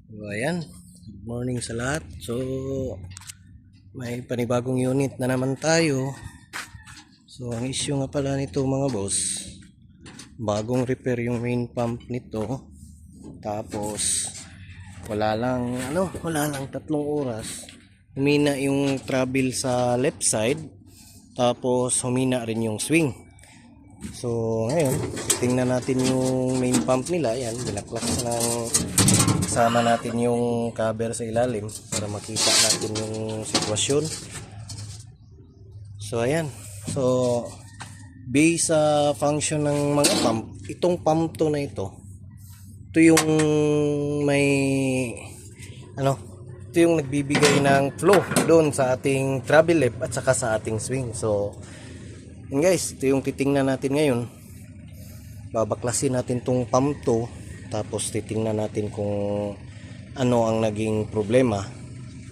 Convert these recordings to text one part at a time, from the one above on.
So, ayan. Good morning sa lahat. So, may panibagong unit na naman tayo. So, ang issue nga pala nito mga boss, bagong repair yung main pump nito. Tapos, wala lang 3 oras. Humina yung travel sa left side. Tapos, humina rin yung swing. So, ngayon, tingnan natin yung main pump nila. Ayan, binaklas na ng kasama natin yung cover sa ilalim para makita natin yung sitwasyon. So ayan, so base sa function ng mga pump, itong pump to na ito yung may ito yung nagbibigay ng flow doon sa ating travel lip at saka sa ating swing. So yun guys, ito yung titingnan natin ngayon. Babaklasin natin tong pump to, tapos titingnan natin kung ano ang naging problema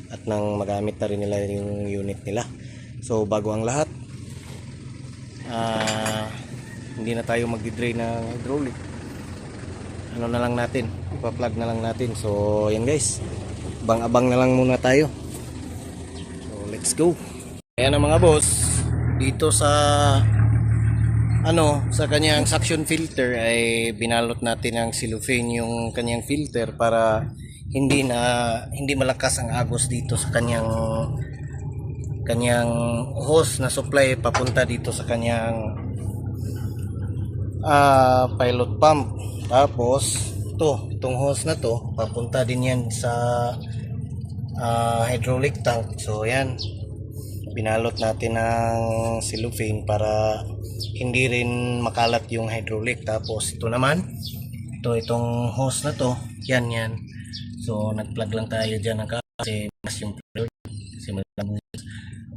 at nang magamit na rin nila yung unit nila. So bago ang lahat, hindi na tayo magdi-drain ng hydraulic. Ano na lang natin, ipa-plug na lang natin. So yan guys, abang-abang na lang muna tayo. So let's go. Ayan ang mga boss, dito sa sa kanyang suction filter ay binalot natin ng cellophane yung kanyang filter para hindi malakas ang agos dito sa kanyang hose na supply papunta dito sa kanyang pilot pump. Tapos itong hose na to papunta din yan sa hydraulic tank. So yan, binalot natin ng cellophane para hindi rin makalat yung hydraulic. Tapos ito naman, itong hose na to, yan. So nag-plug lang tayo dyan kasi mas yung plug.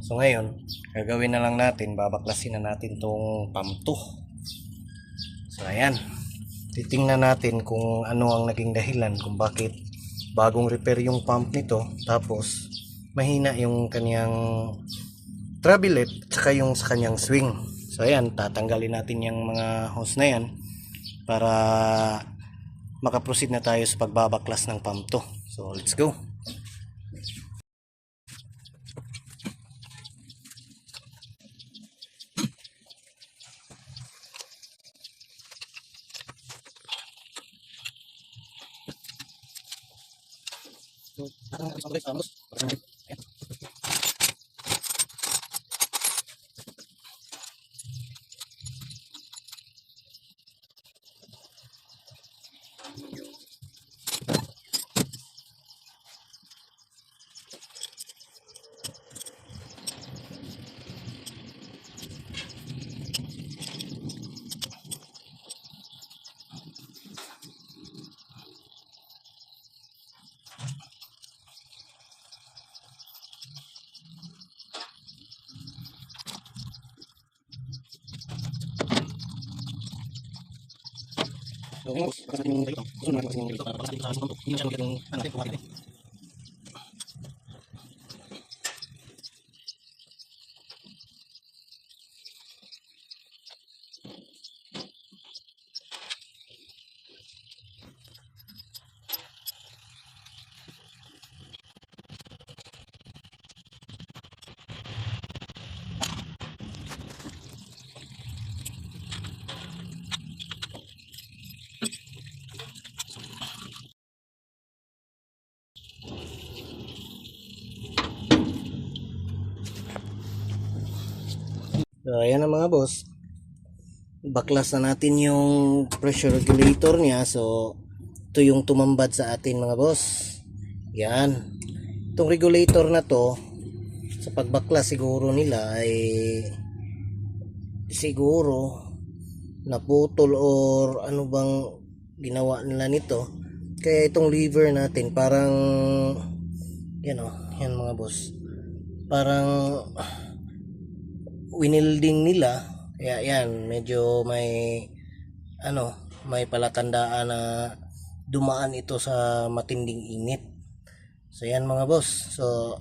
So ngayon, gagawin na lang natin, babaklasin na natin tong pump to. So ayan, titingnan natin kung ano ang naging dahilan kung bakit bagong repair yung pump nito tapos mahina yung kanyang travel lip tsaka yung sa kanyang swing. So ayan, tatanggalin natin yung mga hose na yan para makaproceed na tayo sa pagbabaklas ng pump to. So let's go. So, yung boss, kasi yung dito, gusto natin kasi yung dito para sa ating pump to. Hindi na siya yung natin kumain. So ayan ang mga boss, baklas na natin yung pressure regulator niya. So ito yung tumambad sa atin mga boss. Yan, itong regulator na to sa pagbaklas siguro nila ay siguro naputol or ano bang ginawa nila nito, kaya itong lever natin parang yan yan mga boss, parang winilding nila, kaya yan medyo may may palatandaan na dumaan ito sa matinding init. So yan mga boss, so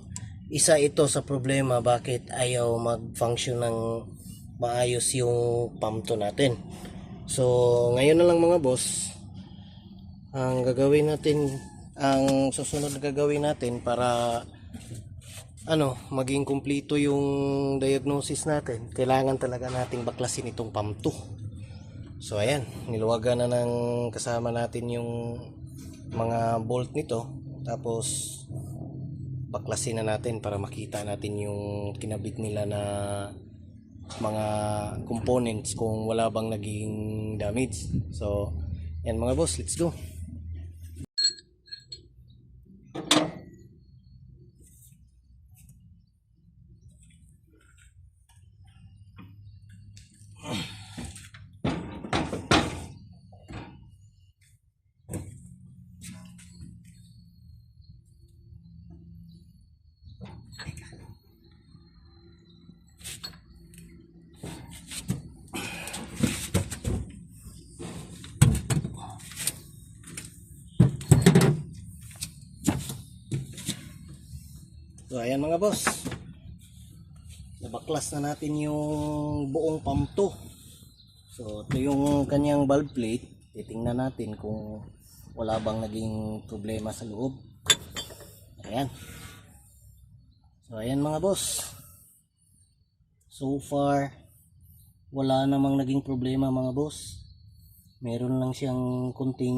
isa ito sa problema bakit ayaw mag-function ng maayos yung pump to natin. So ngayon na lang mga boss, ang gagawin natin ang susunod na gagawin natin para maging kumpleto yung diagnosis natin, kailangan talaga nating baklasin itong pump 2. So ayan, niluwagan na ng kasama natin yung mga bolt nito, tapos baklasin na natin para makita natin yung kinabit nila na mga components kung wala bang naging damage. So yan mga boss, let's go. So ayan mga boss, nabaklas na natin yung buong pump 2. So ito yung kanyang valve plate, titingnan natin kung wala bang naging problema sa loob. Ayan. So ayan mga boss, so far wala namang naging problema mga boss. Meron lang siyang kunting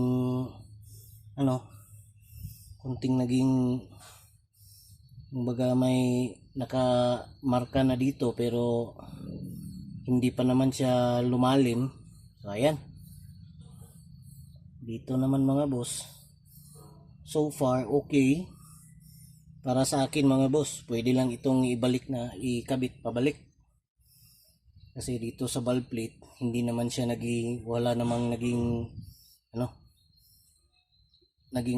naging, kumbaga may nakamarka na dito pero hindi pa naman siya lumalim. So ayan, dito naman mga boss, so far okay para sa akin mga boss. Pwede lang itong ikabit pabalik, kasi dito sa valve plate hindi naman siya wala namang naging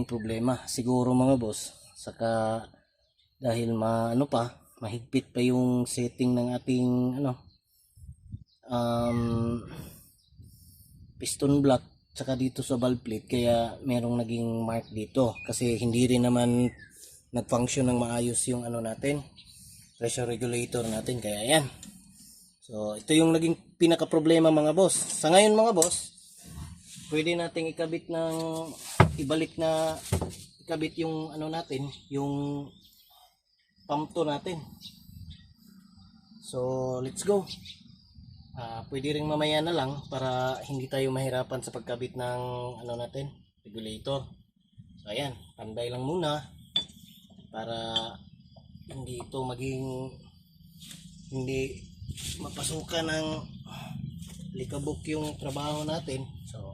problema siguro mga boss. Saka dahil mahigpit pa yung setting ng ating piston block saka dito sa valve plate, kaya merong naging mark dito, kasi hindi rin naman nag-function ng maayos yung pressure regulator natin, kaya yan. So ito yung naging pinaka problema mga boss. Sa ngayon mga boss, pwede nating ikabit yung yung pump 2 natin. So let's go. Pwede rin mamaya na lang para hindi tayo mahirapan sa pagkabit ng regulator. So ayan, panday lang muna para hindi mapasukan ng likabok yung trabaho natin. So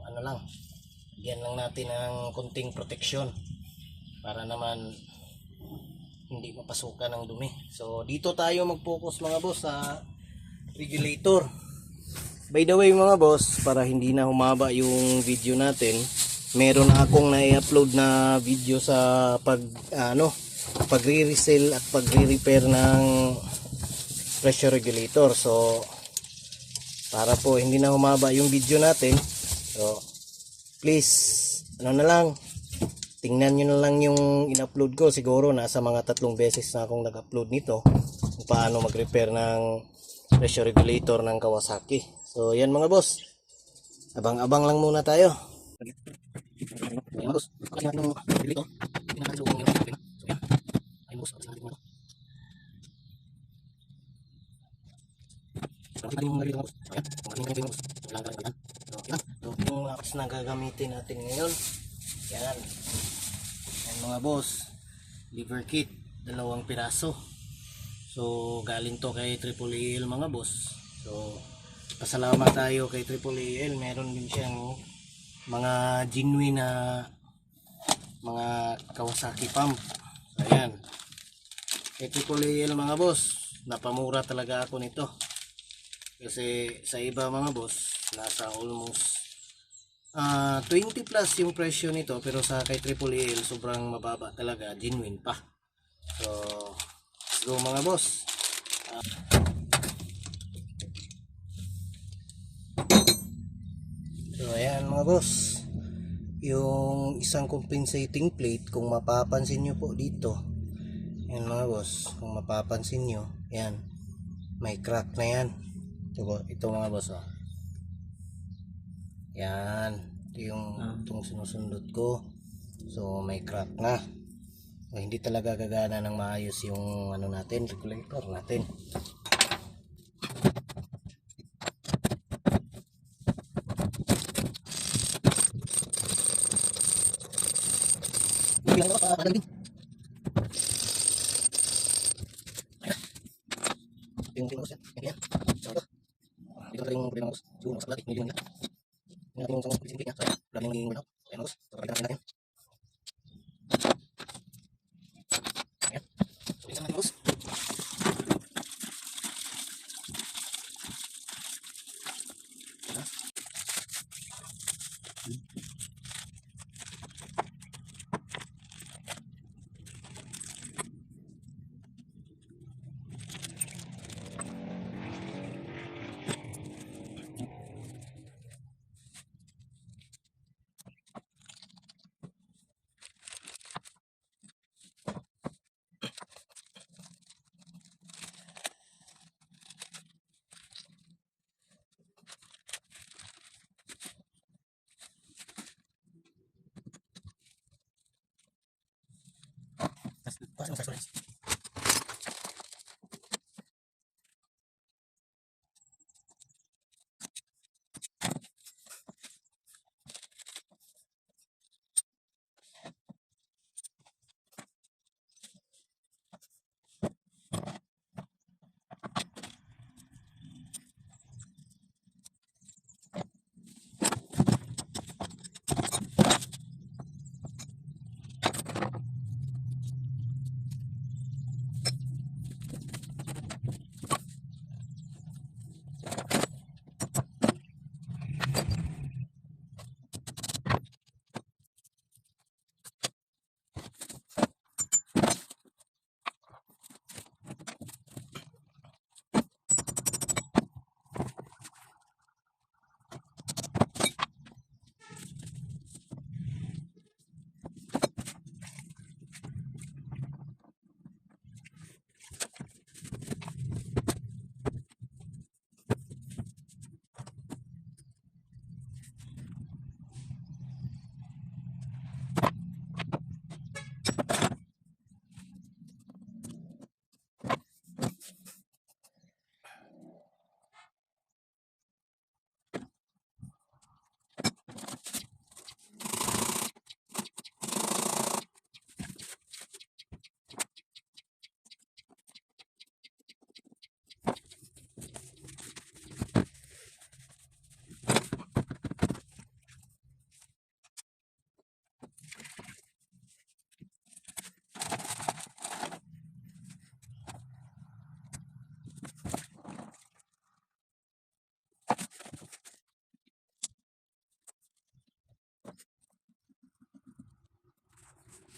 bigyan lang natin ng konting proteksyon para naman hindi mapasukan ng dumi. So dito tayo mag-focus mga boss sa regulator. By the way mga boss, para hindi na humaba yung video natin, meron akong na-upload na video sa pagre-resell at pagre-repair ng pressure regulator. So para po hindi na humaba yung video natin, so please tingnan nyo na lang yung in-upload ko. Siguro nasa mga 3 beses na akong nag-upload nito kung paano mag-repair ng pressure regulator ng Kawasaki. So yan mga boss, abang-abang lang muna tayo. Mga boss, kasi natin yung regulator, tingnan natin yung regulator. So yan, ayun boss, kasi natin yung regulator. So yan, kung ano yung boss, wala ka lang. So yan, yung lakas na gagamitin natin ngayon. Yan mga boss, lever kit, 2 piraso. So galing to kay AAAL mga boss. So pasalamat tayo kay AAAL, meron din siyang mga genuine na mga Kawasaki pump. So ayan, kay AAAL mga boss, napamura talaga ako nito, kasi sa iba mga boss nasa almost 20 plus yung presyo nito, pero sa kay AAAL sobrang mababa talaga, genuine pa. So let's go mga boss. So ayan mga boss, yung isang compensating plate, kung mapapansin nyo po dito, yan mga boss, kung mapapansin nyo, yan, may crack na yan. Ito mga boss, yan, ito yung itong sinusundot ko. So may crack na. So, hindi talaga gagana ng maayos yung ano natin, regulator natin. Yung pinus yan. Yan. So ito. Dito na yung problema ko. Siguro mas kalati. Medyo nila. Yung natin yung isang pisin niya. So dami yung magiging wala. Ayan mo. So kapalitan natin. Ayan. So isang natin boss. Pasang sa storage.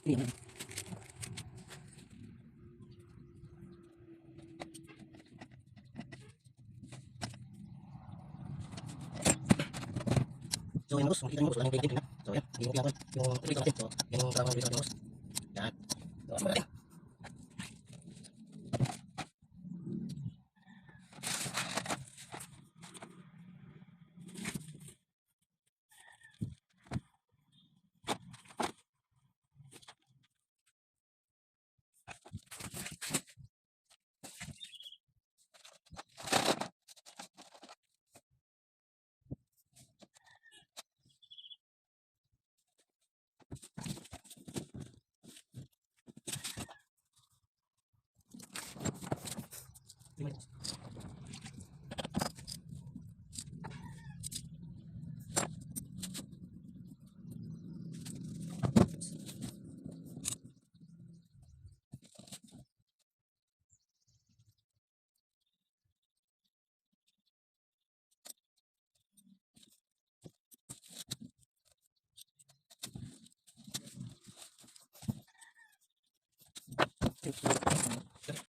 Ayan. So yun boss, makikita nyo boss, wala nang painting na. So yan, hindi mo pinakon yung regulator natin. So yan yung tamang regulator natin boss. Yan. So asma natin.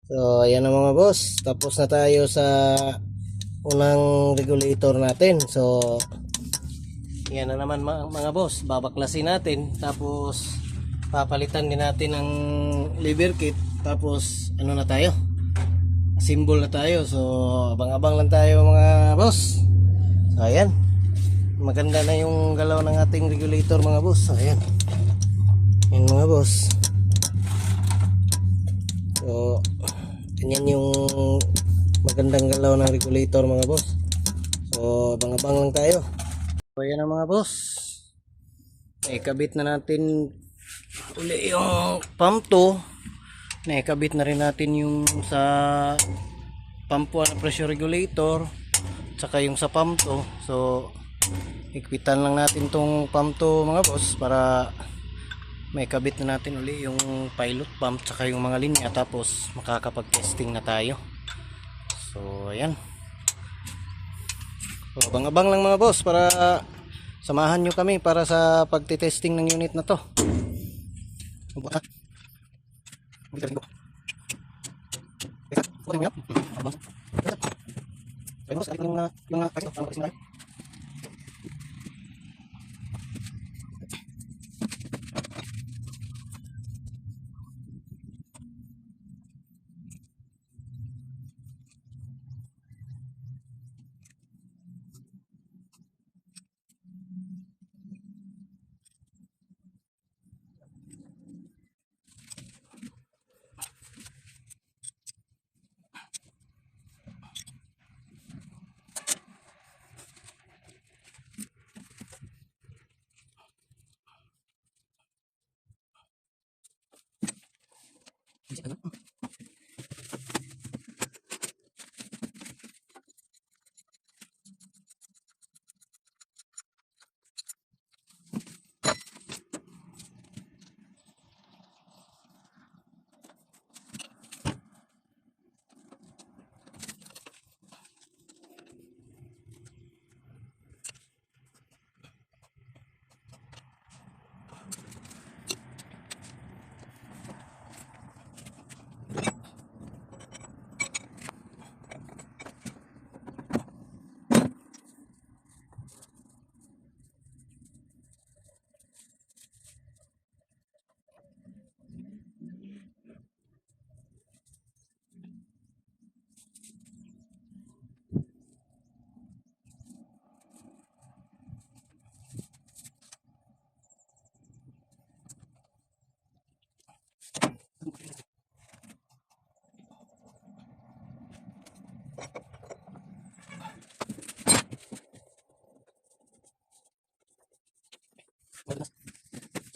So ayan na mga boss, tapos na tayo sa unang regulator natin. So yan na naman mga boss, babaklasin natin, tapos papalitan din natin ang lever kit, tapos ano na tayo, symbol na tayo. So abang-abang lang tayo mga boss. So ayan, maganda na yung galaw ng ating regulator mga boss. So ayan, Yan mga boss. So, ganyan yung magandang galaw ng regulator mga boss. So, abang-abang lang tayo. So, yan ang mga boss. Naikabit na natin uli yung pump 2. Naikabit na rin natin yung sa pump 1 pressure regulator. Tsaka yung sa pump 2. So, ikpitan lang natin tong pump 2 mga boss para may kabit na natin uli yung pilot pump tsaka yung mga linya, tapos makakapag testing na tayo. So ayan, so abang-abang lang mga boss para samahan nyo kami para sa pagtitesting ng unit na to.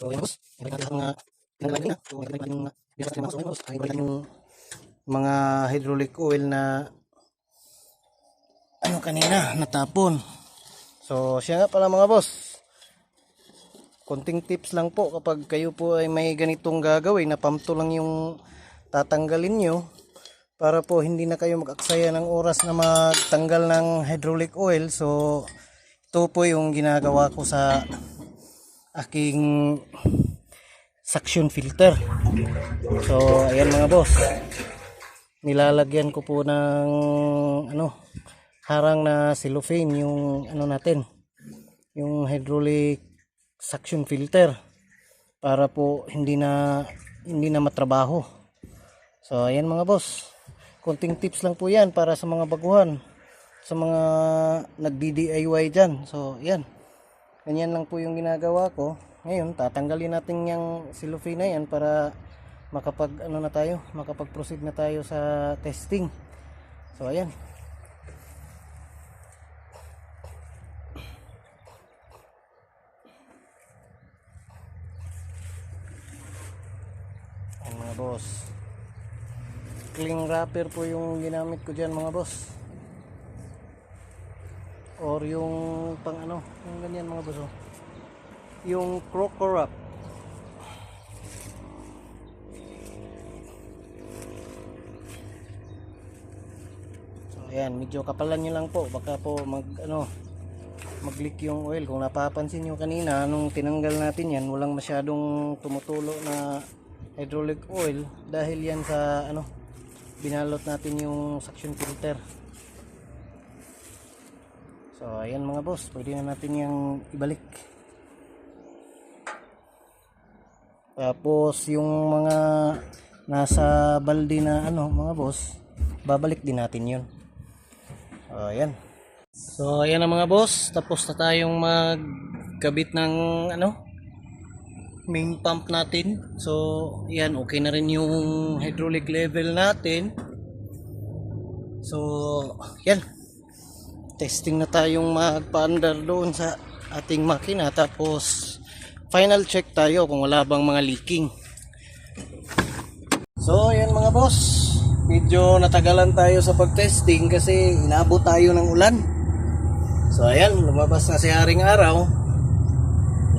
So yun boss, ibalik natin ang pinaglayin na. So ibalik natin yung binasa natin mga boss. Ibalik natin yung mga hydraulic oil na ano kanina natapon. So siya nga pala mga boss, konting tips lang po kapag kayo po ay may ganitong gagawin na pump to lang yung tatanggalin nyo, para po hindi na kayo mag-aksaya ng oras na magtanggal ng hydraulic oil. So ito po yung ginagawa ko sa aking suction filter. So ayan mga boss, nilalagyan ko po ng harang na cellophane yung natin, yung hydraulic suction filter, para po hindi na matrabaho. So ayan mga boss, konting tips lang po yan para sa mga baguhan, sa mga nagdi-DIY dyan. So yan, ganyan lang po yung ginagawa ko. Ngayon tatanggalin natin yung cellophane na yan para makapag-proceed na tayo sa testing. So ayan, mga boss, cling wrapper po yung ginamit ko dyan mga boss, or yung pang yung ganyan mga boss, yung croco wrap. So ayan, medyo kapalan nyo lang po, baka po mag-leak yung oil. Kung napapansin nyo kanina nung tinanggal natin yan, walang masyadong tumutulo na hydraulic oil dahil yan sa binalot natin yung suction filter. So ayan mga boss, pwede na natin yung ibalik. Tapos yung mga nasa balde na mga boss, babalik din natin yun. Ayan. So ayan na mga boss, tapos na tayong magkabit ng main pump natin. So yan, okay na rin yung hydraulic level natin. So yan, testing na tayong magpa-under doon sa ating makina, tapos final check tayo kung wala bang mga leaking. So yan mga boss, medyo natagalan tayo sa pag-testing kasi inabot tayo ng ulan. So ayan, lumabas na si Haring Araw.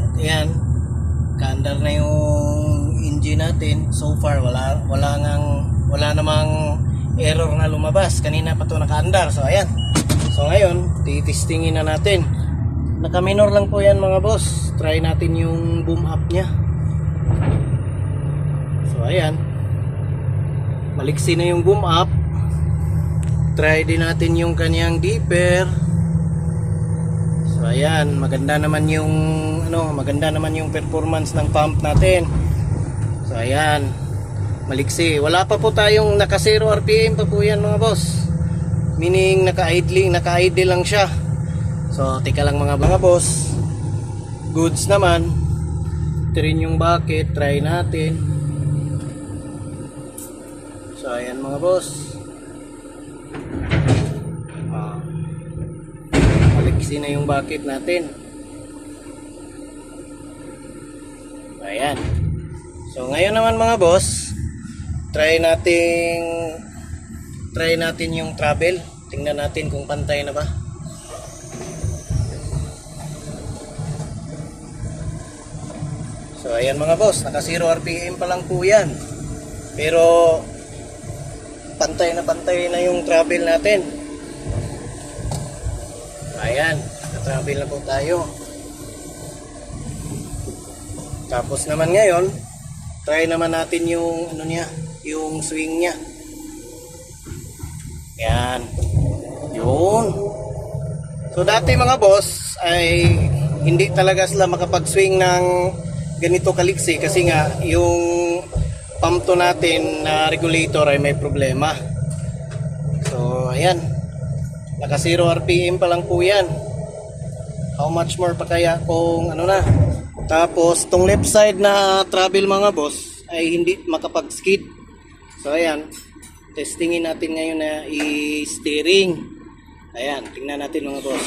At ayan, kaandar na yung engine natin. So far wala namang error na lumabas. Kanina pa to nakaandar. So ayan. So ngayon, titestingin na natin. Naka-minor lang po yan mga boss. Try natin yung boom up nya. So ayan, maliksi na yung boom up. Try din natin yung kanyang dipper. So ayan, maganda naman yung performance ng pump natin. So ayan, maliksi. Wala pa po tayong naka 0 RPM pa po yan mga boss. Meaning naka-idle lang siya. So tika lang mga boss. Goods naman. Ito rin yung bucket, try natin. So ayan mga boss. Maliksi na yung bucket natin. Ayan. So ngayon naman mga boss, try natin yung travel. Tingnan natin kung pantay na ba. So ayan mga boss, naka 0 RPM pa lang po yan. Pero pantay na yung travel natin. Ayan, na-travel na po tayo. Tapos naman ngayon, try naman natin yung yung swing niya. Yan. Yun. So dati mga boss ay hindi talaga sila makapag-swing ng ganito kaliksi kasi nga yung pump to natin na regulator ay may problema. So ayan, naka 0 RPM pa lang po yan. How much more pa kaya kung ano na. Tapos tong left side na travel mga boss ay hindi makapag-skid. So ayan, testingin natin ngayon na i-steering. Ayan, tingnan natin mga boss.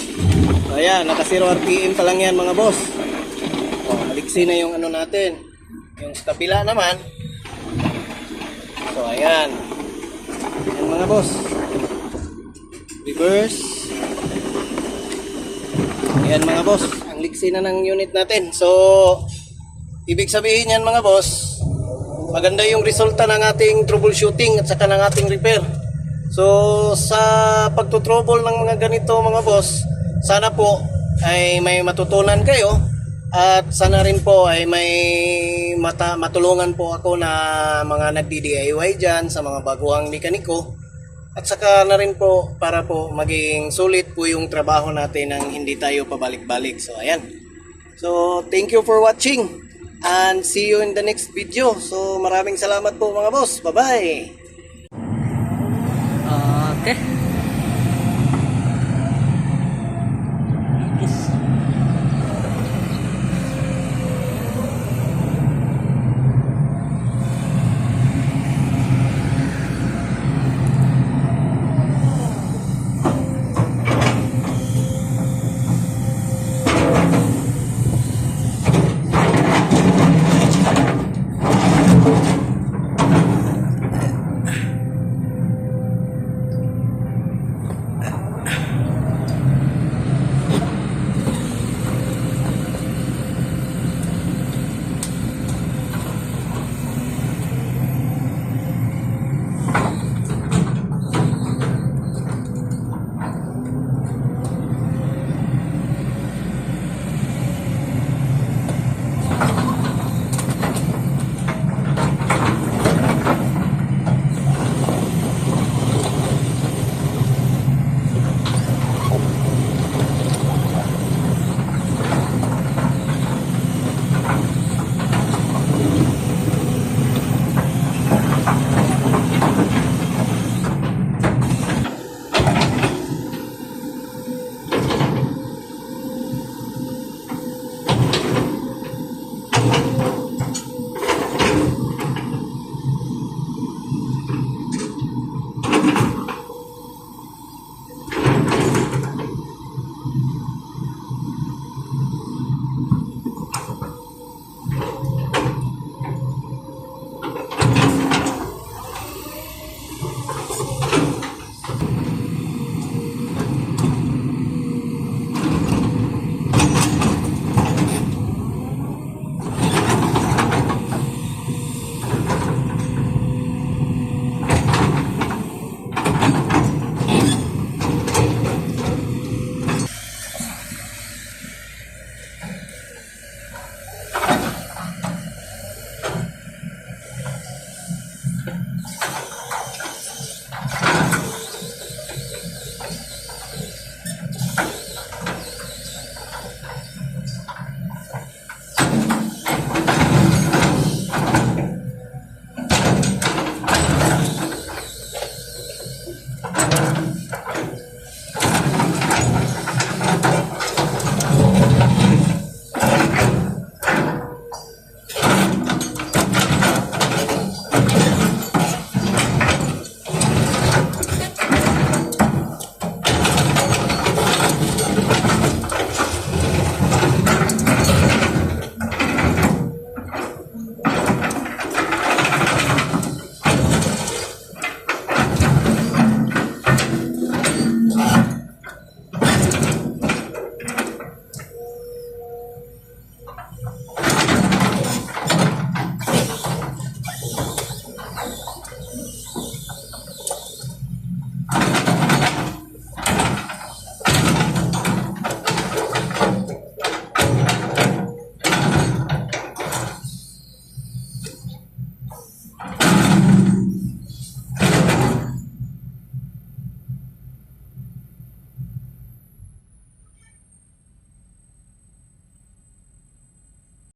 So ayan, naka 0 RPM pa lang yan mga boss. Maliksi na yung ano natin. Yung sa kabila naman. So ayan. Ayan mga boss. Reverse. Ayan mga boss, ang liksi na ng unit natin. So ibig sabihin yan mga boss, maganda yung resulta ng ating troubleshooting at saka ng ating repair. So sa pagtutrouble ng mga ganito mga boss, sana po ay may matutunan kayo at sana rin po ay may matulungan po ako na mga nagdi-DIY dyan sa mga baguhang mekaniko. At saka na rin po para po maging sulit po yung trabaho natin nang hindi tayo pabalik-balik. So ayan. So thank you for watching and see you in the next video. So maraming salamat po mga boss. Bye-bye. Okay.